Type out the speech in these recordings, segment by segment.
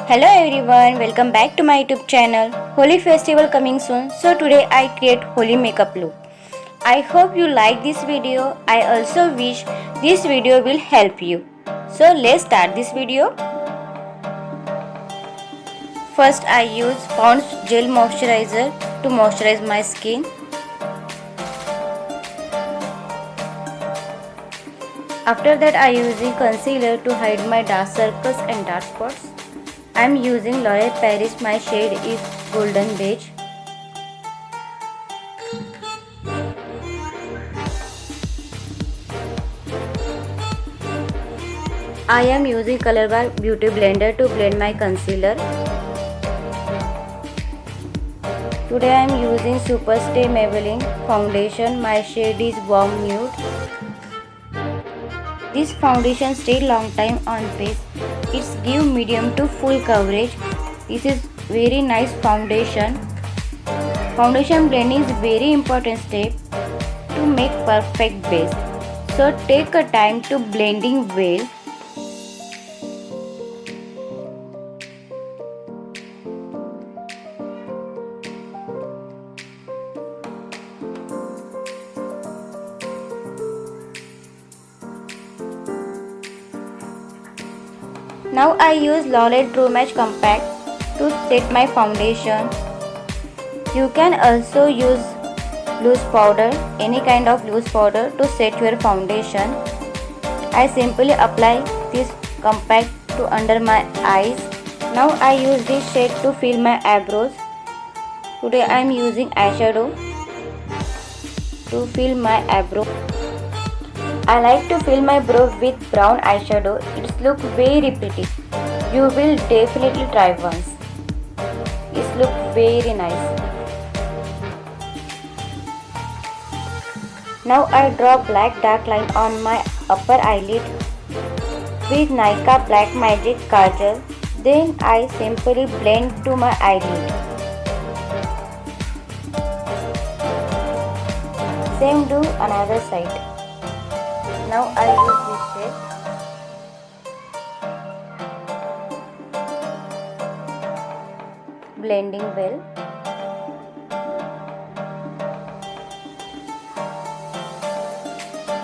Hello everyone, welcome back to my YouTube channel. Holi festival coming soon, so today I create Holi makeup look. I hope you like this video. I also wish this video will help you. So let's start this video. First I use Pond's gel moisturizer to moisturize my skin. After that I using concealer to hide my dark circles and dark spots. I am using L'Oreal Paris. My shade is golden beige. I am using Color Bar Beauty Blender to blend my concealer. Today I am using Superstay Maybelline foundation. My shade is warm nude. This foundation stays long time on face. It's give medium to full coverage. This is very nice foundation. Foundation blending is very important step to make perfect base. So take a time to blending well. Now I use L'Oreal True Match Compact to set my foundation. You can also use loose powder, any kind of loose powder to set your foundation. I simply apply this compact to under my eyes. Now I use this shade to fill my eyebrows. Today I am using eyeshadow to fill my eyebrow. I like to fill my brow with brown eyeshadow. It looks very pretty. You will definitely try once. It looks very nice. Now I draw black dark line on my upper eyelid with Nykaa Black Magic Kajal. Then I simply blend to my eyelid. Same do another side. Now I use this shade. Blending well.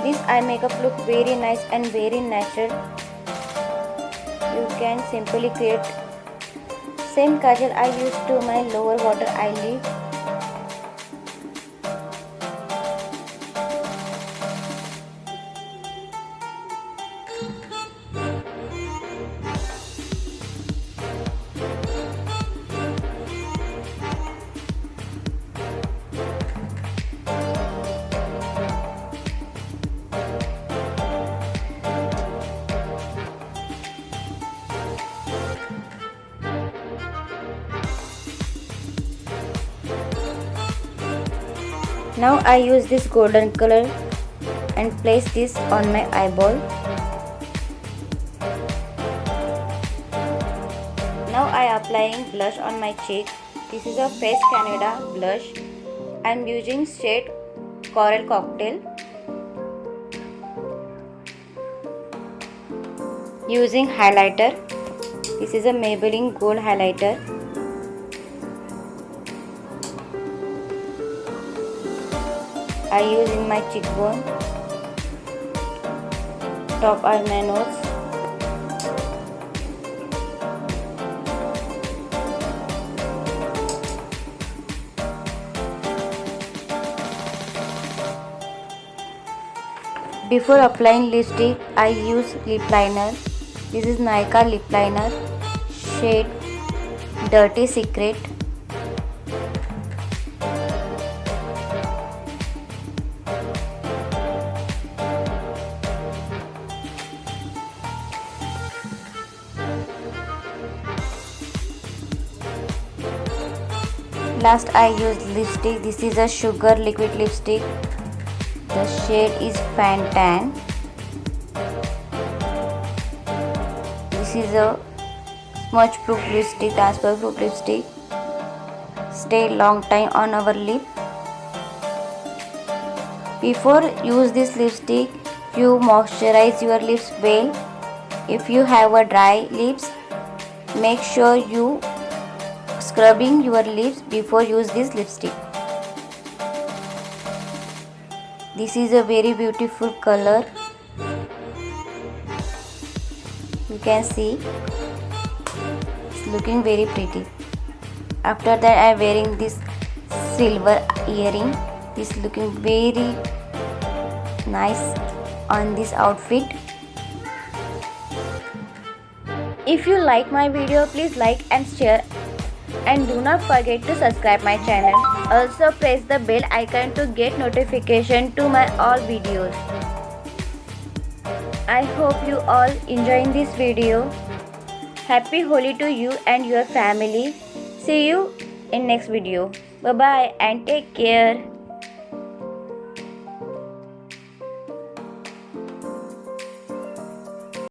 This eye makeup look very nice and very natural. You can simply create same kajal I use to my lower water eyelid. Now I use this golden color and place this on my eyeball. Now I am applying blush on my cheek. This is a Face Canada blush. I am using shade Coral Cocktail. Using highlighter. This is a Maybelline Gold highlighter. I use in my cheekbone, top of my nose. Before applying lipstick, I use lip liner. This is Nykaa lip liner, shade Dirty Secret. Last I use lipstick. This is a sugar liquid lipstick. The shade is Fan Tan. This is a smudge proof lipstick, transfer proof lipstick. Stay long time on our lip. Before use this lipstick, you moisturize your lips well. If you have a dry lips, make sure you scrubbing your lips before use this lipstick. This is a very beautiful color. You can see it's looking very pretty. After that I am wearing this silver earring. This looking very nice on this outfit. If you like my video, please like and share, and do not forget to subscribe my channel. Also press the bell icon to get notification to my all videos. I hope you all enjoying this video. Happy Holi to you and your family. See you in next video. Bye bye and take care.